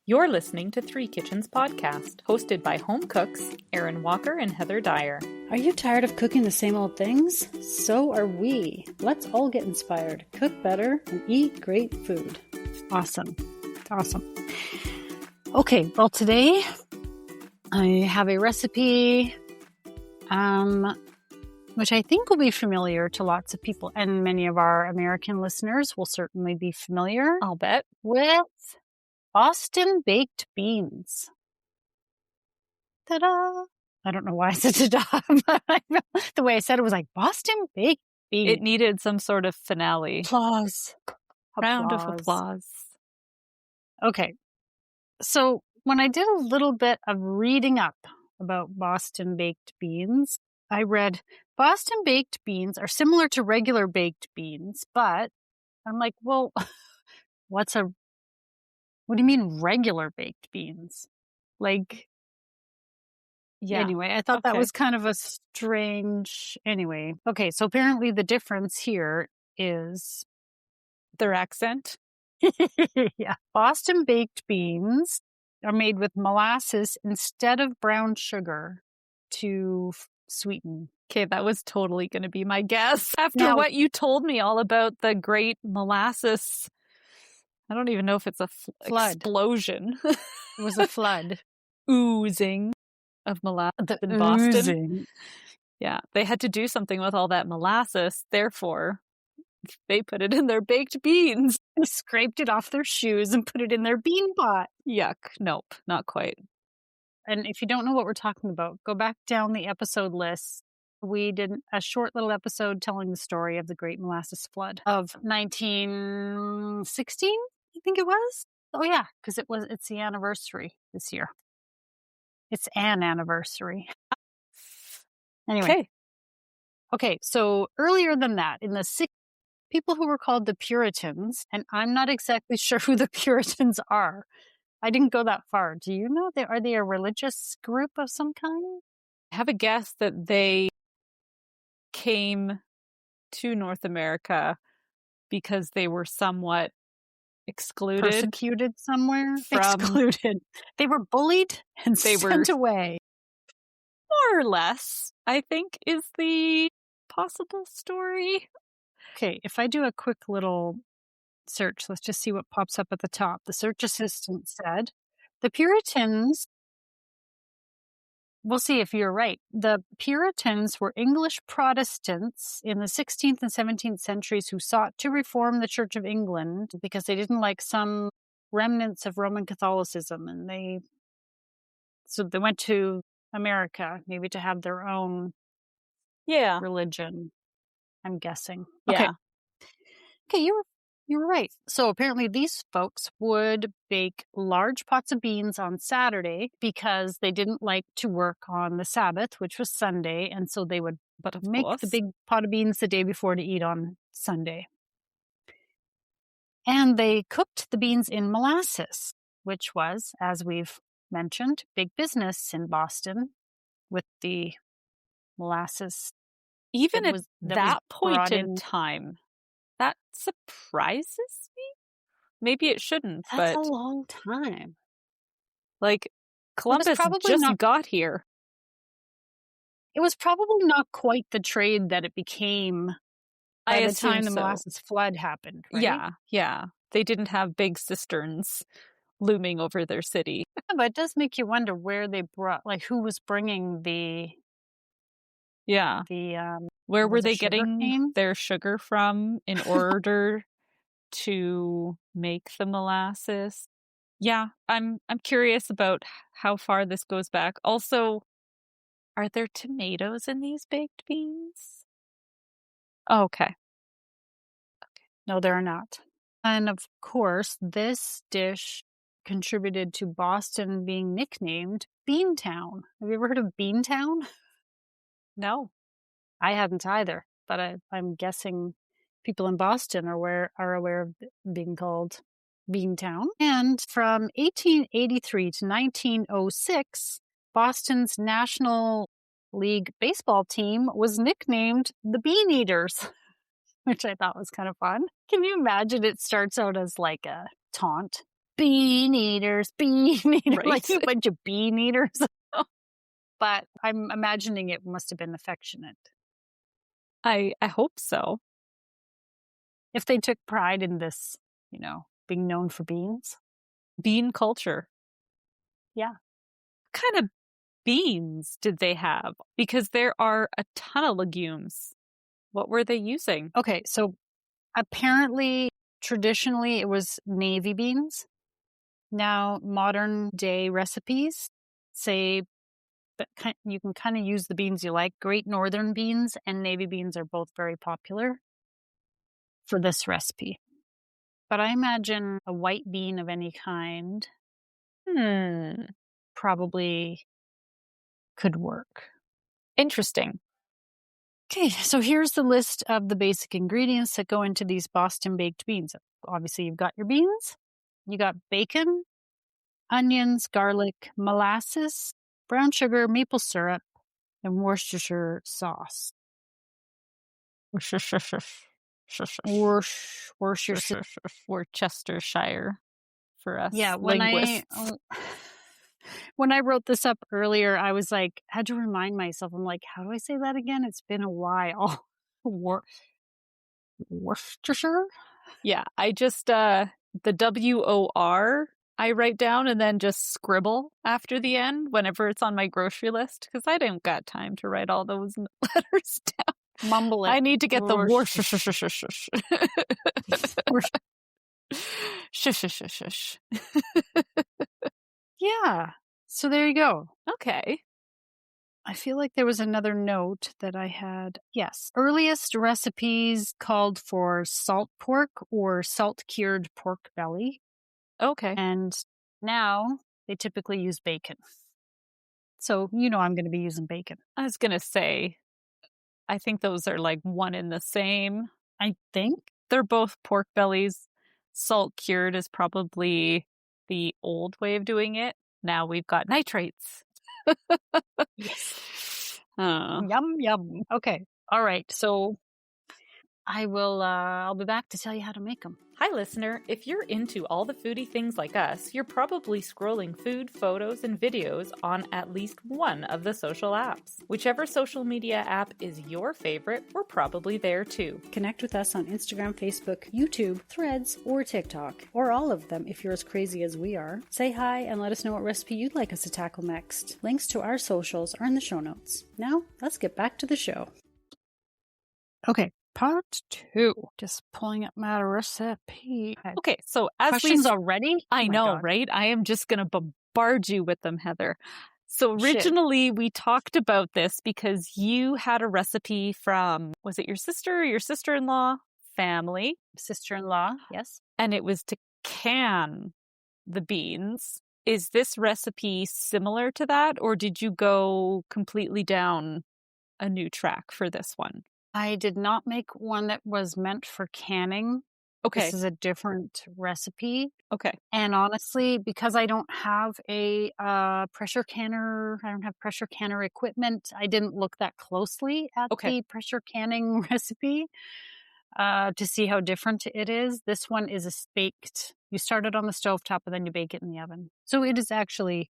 You're listening to Three Kitchens Podcast, hosted by home cooks Erin Walker and Heather Dyer. Are you tired of cooking the same old things? So are we. Let's all get inspired, cook better, and eat great food. Awesome. Okay, well today I have a recipe which I think will be familiar to lots of people, and many of our American listeners will certainly be familiar. I'll bet. With Boston baked beans. Ta-da! I don't know why I said ta-da, but the way I said it was like Boston baked beans. It needed some sort of finale. Applause. Round of applause. Okay. So when I did a little bit of reading up about Boston baked beans, I read Boston baked beans are similar to regular baked beans, but I'm like, well, what do you mean regular baked beans? Like, yeah. Anyway, I thought that was kind of a strange, anyway. Okay, so apparently the difference here is their accent. Yeah. Boston baked beans are made with molasses instead of brown sugar to sweeten. Okay, that was totally going to be my guess. After what you told me all about the great molasses, I don't even know if it's a flood. Explosion. It was a flood. Oozing of molasses in Boston. Yeah, they had to do something with all that molasses. Therefore, they put it in their baked beans. They scraped it off their shoes and put it in their bean pot. Yuck. Nope, not quite. And if you don't know what we're talking about, go back down the episode list. We did a short little episode telling the story of the Great Molasses Flood of 1916, I think it was. Oh yeah, because it's the anniversary this year. It's an anniversary. Anyway. Okay, so earlier than that, in the people who were called the Puritans, and I'm not exactly sure who the Puritans are. I didn't go that far. Do you know? Are they a religious group of some kind? I have a guess that they came to North America because they were somewhat excluded. Persecuted somewhere? Excluded. They were bullied and sent away. More or less, I think, is the possible story. Okay, if I do a quick little search, let's just see what pops up at the top. The search assistant said, the Puritans, we'll see if you're right. The Puritans were English Protestants in the 16th and 17th centuries who sought to reform the Church of England because they didn't like some remnants of Roman Catholicism. And so they went to America, maybe to have their own religion, I'm guessing. Yeah. Okay, you were right. So apparently these folks would bake large pots of beans on Saturday because they didn't like to work on the Sabbath, which was Sunday. And so they would make the big pot of beans the day before to eat on Sunday. And they cooked the beans in molasses, which was, as we've mentioned, big business in Boston with the molasses. Even at that point in time. That surprises me. Maybe it shouldn't, That's but a long time. Like, Columbus just got here. It was probably not quite the trade that it became by the time the molasses flood happened, right? Yeah. They didn't have big cisterns looming over their city. Yeah, but it does make you wonder where they who was bringing where were they getting their sugar from in order to make the molasses? Yeah, I'm curious about how far this goes back. Also, are there tomatoes in these baked beans? Oh, okay. No, there are not. And of course, this dish contributed to Boston being nicknamed Beantown. Have you ever heard of Beantown? No. I hadn't either, but I'm guessing people in Boston are aware of being called Beantown. And from 1883 to 1906, Boston's National League baseball team was nicknamed the Bean Eaters, which I thought was kind of fun. Can you imagine it starts out as like a taunt? bean eaters, Right. like a bunch of bean eaters. But I'm imagining it must have been affectionate. I hope so. If they took pride in this, being known for beans. Bean culture. Yeah. What kind of beans did they have? Because there are a ton of legumes. What were they using? Okay, so apparently, traditionally, it was navy beans. Now, modern day recipes say that you can kind of use the beans you like. Great Northern beans and navy beans are both very popular for this recipe. But I imagine a white bean of any kind probably could work. Interesting. Okay, so here's the list of the basic ingredients that go into these Boston baked beans. Obviously, you've got your beans, you got bacon, onions, garlic, molasses, brown sugar, maple syrup, and Worcestershire sauce. Worcestershire for us Yeah, linguists. When I wrote this up earlier, I was like, had to remind myself. I'm like, how do I say that again? It's been a while. Worcestershire? Yeah, I just the WOR I write down and then just scribble after the end whenever it's on my grocery list because I don't got time to write all those letters down. Mumble it. I need to get the shush. Yeah. So there you go. Okay. I feel like there was another note that I had. Yes. Earliest recipes called for salt pork or salt cured pork belly. Okay. And now they typically use bacon. So, I'm going to be using bacon. I was going to say, I think those are like one in the same. I think they're both pork bellies. Salt cured is probably the old way of doing it. Now we've got nitrates. Yes. Yum, yum. Okay. All right. So I'll be back to tell you how to make them. Hi, listener. If you're into all the foodie things like us, you're probably scrolling food, photos, and videos on at least one of the social apps. Whichever social media app is your favorite, we're probably there too. Connect with us on Instagram, Facebook, YouTube, Threads, or TikTok, or all of them if you're as crazy as we are. Say hi and let us know what recipe you'd like us to tackle next. Links to our socials are in the show notes. Now, let's get back to the show. Okay. Part 2. Just pulling up my recipe. Okay, so as questions already? I know, God. Right? I am just going to bombard you with them, Heather. So originally we talked about this because you had a recipe from, was it your sister or your sister-in-law family? Sister-in-law, yes. And it was to can the beans. Is this recipe similar to that, or did you go completely down a new track for this one? I did not make one that was meant for canning. Okay. This is a different recipe. Okay. And honestly, because I don't have a pressure canner, I don't have pressure canner equipment, I didn't look that closely at the pressure canning recipe to see how different it is. This one is baked. You start it on the stovetop and then you bake it in the oven. So it is actually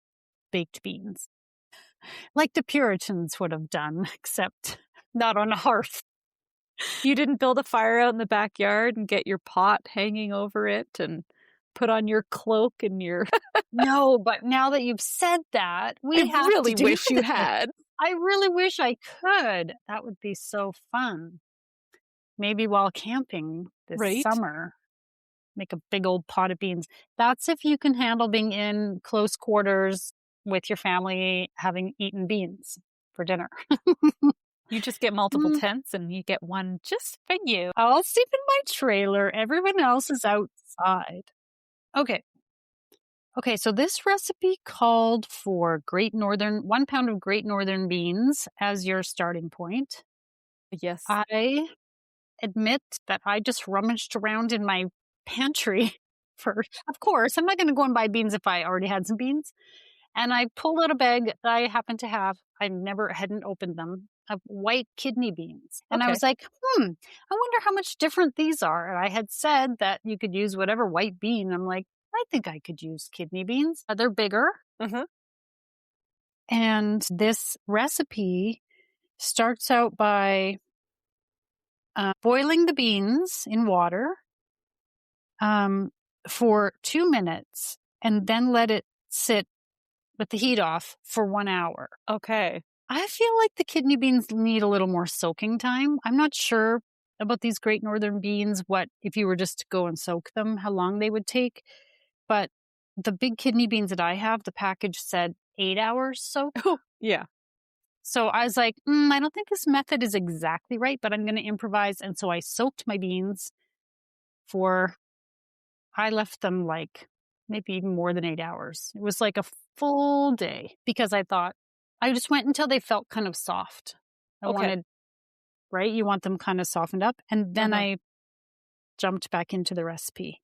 baked beans. Like the Puritans would have done, except not on a hearth. You didn't build a fire out in the backyard and get your pot hanging over it and put on your cloak and your... No, but now that you've said that, I really wish you had. I really wish I could. That would be so fun. Maybe while camping this summer, make a big old pot of beans. That's if you can handle being in close quarters with your family, having eaten beans for dinner. You just get multiple tents and you get one just for you. I'll sleep in my trailer. Everyone else is outside. Okay, so this recipe called for 1 pound of Great Northern beans as your starting point. Yes. I admit that I just rummaged around in my pantry of course, I'm not going to go and buy beans if I already had some beans. And I pulled out a bag that I happened to have. I hadn't opened them, of white kidney beans. And I was like, I wonder how much different these are. And I had said that you could use whatever white bean. I'm like, I think I could use kidney beans. They're bigger. Mm-hmm. And this recipe starts out by boiling the beans in water for 2 minutes and then let it sit with the heat off for 1 hour. Okay. I feel like the kidney beans need a little more soaking time. I'm not sure about these Great Northern beans, what if you were just to go and soak them, how long they would take. But the big kidney beans that I have, the package said 8 hours soak. Oh, yeah. So I was like, I don't think this method is exactly right, but I'm going to improvise. And so I soaked my beans I left them like maybe even more than 8 hours. It was like a full day because I just went until they felt kind of soft. I wanted, right? You want them kind of softened up. And then I jumped back into the recipe.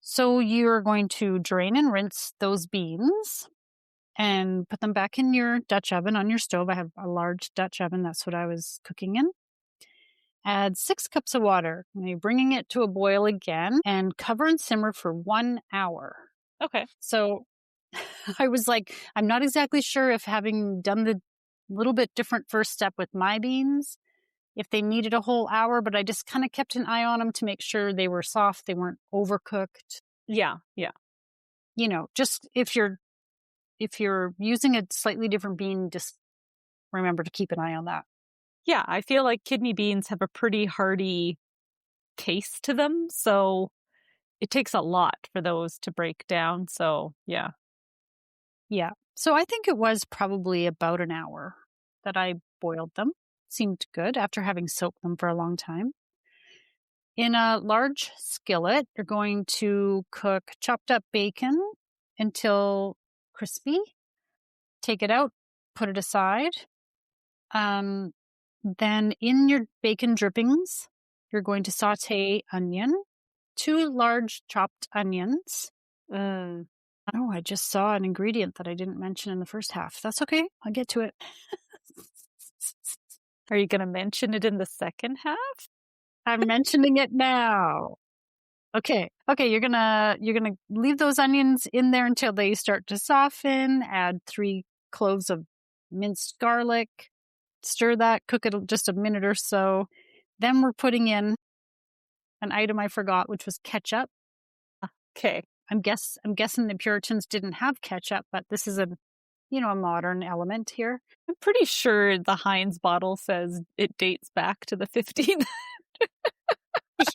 So you're going to drain and rinse those beans and put them back in your Dutch oven on your stove. I have a large Dutch oven. That's what I was cooking in. Add 6 cups of water. And you're bringing it to a boil again and cover and simmer for 1 hour. Okay. So I was like, I'm not exactly sure if having done the little bit different first step with my beans, if they needed a whole hour, but I just kind of kept an eye on them to make sure they were soft, they weren't overcooked. Yeah, yeah. Just if you're using a slightly different bean, just remember to keep an eye on that. Yeah, I feel like kidney beans have a pretty hearty taste to them, so it takes a lot for those to break down. So, yeah. Yeah. So I think it was probably about an hour that I boiled them. Seemed good after having soaked them for a long time. In a large skillet, you're going to cook chopped up bacon until crispy. Take it out, put it aside. Then in your bacon drippings, you're going to saute onion, 2 large chopped onions. Oh, I just saw an ingredient that I didn't mention in the first half. That's okay. I'll get to it. Are you going to mention it in the second half? I'm mentioning it now. Okay. You're gonna leave those onions in there until they start to soften. Add 3 cloves of minced garlic. Stir that. Cook it just a minute or so. Then we're putting in an item I forgot, which was ketchup. Okay. I'm guessing the Puritans didn't have ketchup, but this is a modern element here. I'm pretty sure the Heinz bottle says it dates back to the 15th.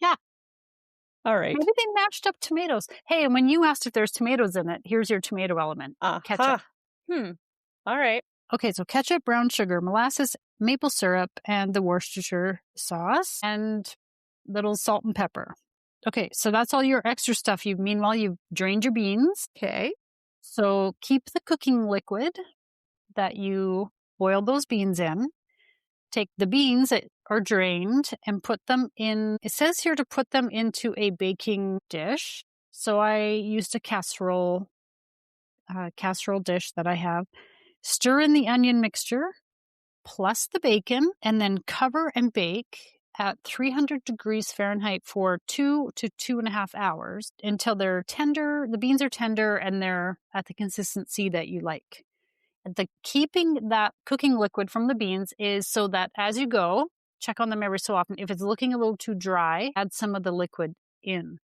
Yeah. All right. Maybe they mashed up tomatoes. Hey, and when you asked if there's tomatoes in it, here's your tomato element. Ketchup. All right. Okay, so ketchup, brown sugar, molasses, maple syrup, and the Worcestershire sauce, and little salt and pepper. Okay, so that's all your extra stuff. Meanwhile, you've drained your beans. Okay. So keep the cooking liquid that you boiled those beans in. Take the beans that are drained and put them in. It says here to put them into a baking dish. So I used a casserole dish that I have. Stir in the onion mixture plus the bacon and then cover and bake at 300 degrees Fahrenheit for 2 to 2.5 hours until they're tender. The beans are tender and they're at the consistency that you like. Keeping that cooking liquid from the beans is so that as you go, check on them every so often. If it's looking a little too dry, add some of the liquid in.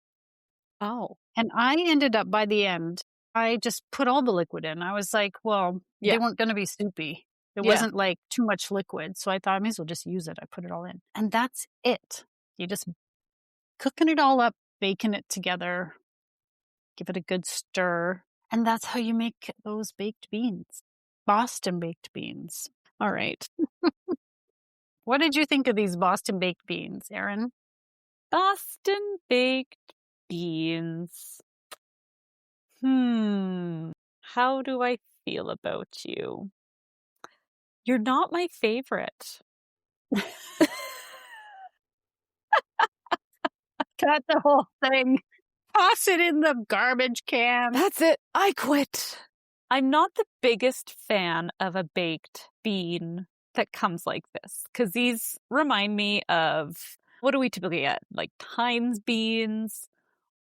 Oh. And I ended up by the end, I just put all the liquid in. I was like, well, they weren't going to be soupy. It wasn't like too much liquid. So I thought I may as well just use it. I put it all in. And that's it. You just cooking it all up, baking it together, give it a good stir. And that's how you make those baked beans. Boston baked beans. All right. What did you think of these Boston baked beans, Erin? Boston baked beans. How do I feel about you? You're not my favorite. Cut the whole thing. Toss it in the garbage can. That's it. I quit. I'm not the biggest fan of a baked bean that comes like this because these remind me of, what do we typically get? Like Heinz beans?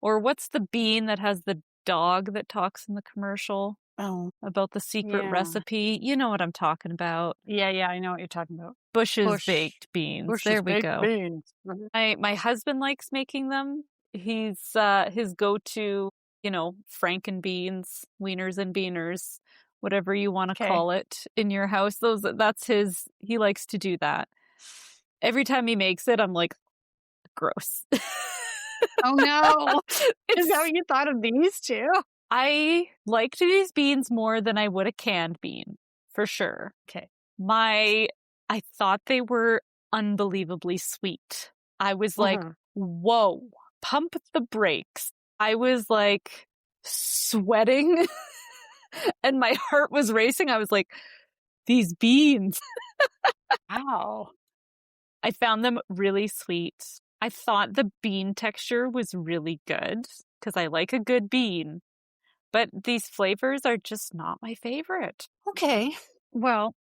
Or what's the bean that has the dog that talks in the commercial about the secret recipe. You know what I'm talking about. Yeah, I know what you're talking about. Bush's baked beans. There we go. Beans. My husband likes making them. He's his go-to, Franken beans, wieners and beaners, whatever you want to call it in your house. He likes to do that. Every time he makes it, I'm like, gross. Oh no. Is that what you thought of these too? I liked these beans more than I would a canned bean, for sure. Okay. I thought they were unbelievably sweet. I was like, whoa, pump the brakes. I was like sweating and my heart was racing. I was like, these beans. Wow. I found them really sweet. I thought the bean texture was really good because I like a good bean. But these flavors are just not my favorite. Okay. Well,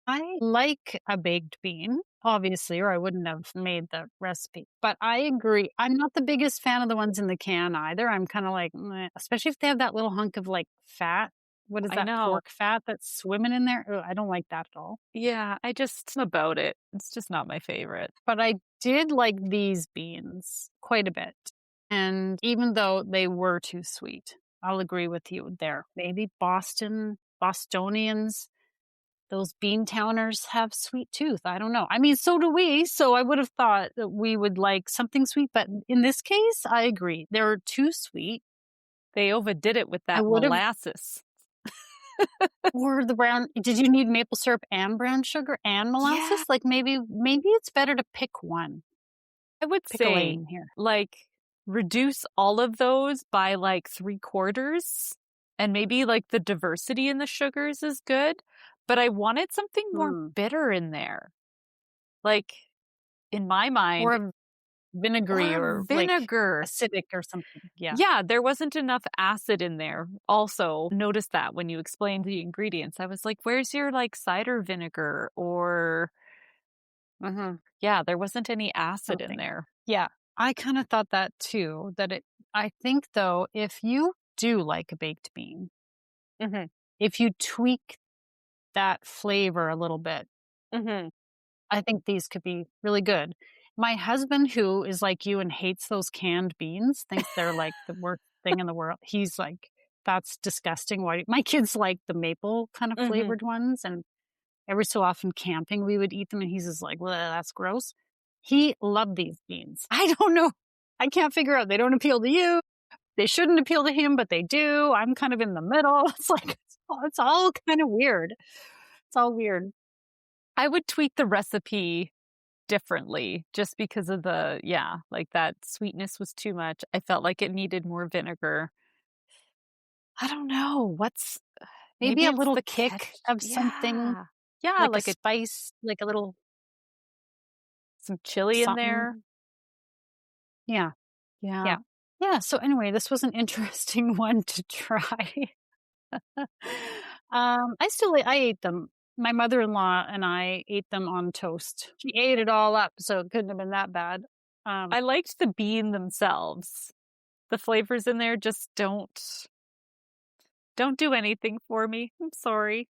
I like a baked bean, obviously, or I wouldn't have made the recipe. But I agree. I'm not the biggest fan of the ones in the can either. I'm kind of like, meh, especially if they have that little hunk of like fat. What is that pork fat that's swimming in there? Ugh, I don't like that at all. Yeah, about it. It's just not my favorite. But I did like these beans quite a bit. And even though they were too sweet, I'll agree with you there. Maybe Bostonians, those Beantowners have sweet tooth. I don't know. I mean, so do we. So I would have thought that we would like something sweet. But in this case, I agree. They're too sweet. They overdid it with that molasses. Or the brown. Did you need maple syrup and brown sugar and molasses? Yeah. Like maybe it's better to pick one. I would say here. Like reduce all of those by like 3/4, and maybe like the diversity in the sugars is good, but I wanted something more bitter in there. Like in my mind, or vinegary or vinegar, like acidic or something. Yeah, there wasn't enough acid in there. Also, notice that when you explained the ingredients, I was like, "Where's your like cider vinegar?" Or, yeah, there wasn't any acid in there. Yeah, I kind of thought that too. I think though, if you do like a baked bean, if you tweak that flavor a little bit, I think these could be really good. My husband, who is like you and hates those canned beans, thinks they're like the worst thing in the world. He's like, that's disgusting. Why? My kids like the maple kind of flavored ones. And every so often camping, we would eat them. And he's just like, well, that's gross. He loved these beans. I don't know. I can't figure out. They don't appeal to you. They shouldn't appeal to him, but they do. I'm kind of in the middle. It's like, it's all kind of weird. It's all weird. I would tweak the recipe differently just because of like that sweetness was too much. I felt like it needed more vinegar. I don't know. Maybe a little kick of something. Yeah, like a spice, like a little some chili in there. Yeah. So anyway, this was an interesting one to try. I ate them. My mother-in-law and I ate them on toast. She ate it all up, so it couldn't have been that bad. I liked the bean themselves. The flavors in there just don't do anything for me. I'm sorry.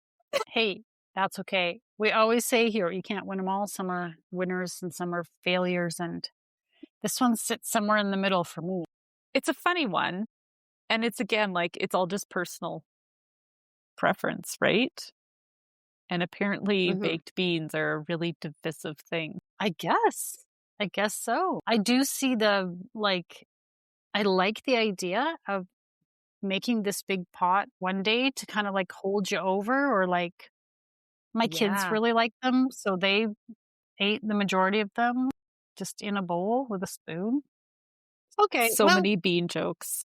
Hey, that's okay. We always say here, you can't win them all. Some are winners and some are failures, and this one sits somewhere in the middle for me. It's a funny one, and it's again like it's all just personal preference, right? And apparently baked beans are a really divisive thing. I guess so. I do see I like the idea of making this big pot one day to kind of like hold you over, or like my kids really like them. So they ate the majority of them just in a bowl with a spoon. Okay. So many bean jokes.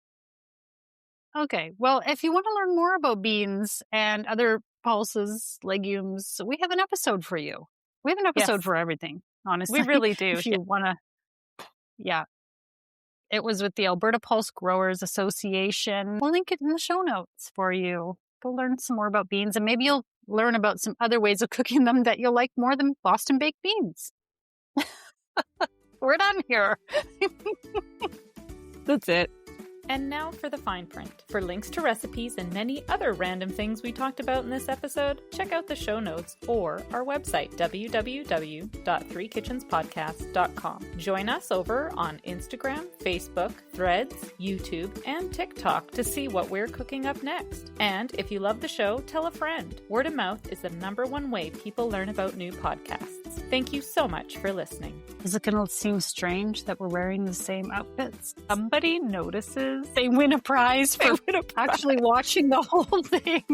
Okay. Well, if you want to learn more about beans and other pulses, legumes, we have an episode for you. We have an episode for everything, honestly. We really do. If you want to. Yeah. It was with the Alberta Pulse Growers Association. We'll link it in the show notes for you. Go learn some more about beans, and maybe you'll learn about some other ways of cooking them that you'll like more than Boston baked beans. We're done here. That's it. And now for the fine print. For links to recipes and many other random things we talked about in this episode, check out the show notes or our website, www.threekitchenspodcast.com. Join us over on Instagram, Facebook, Threads, YouTube, and TikTok to see what we're cooking up next. And if you love the show, tell a friend. Word of mouth is the #1 way people learn about new podcasts. Thank you so much for listening. Is it going to seem strange that we're wearing the same outfits? Somebody notices. They win a prize for actually watching the whole thing.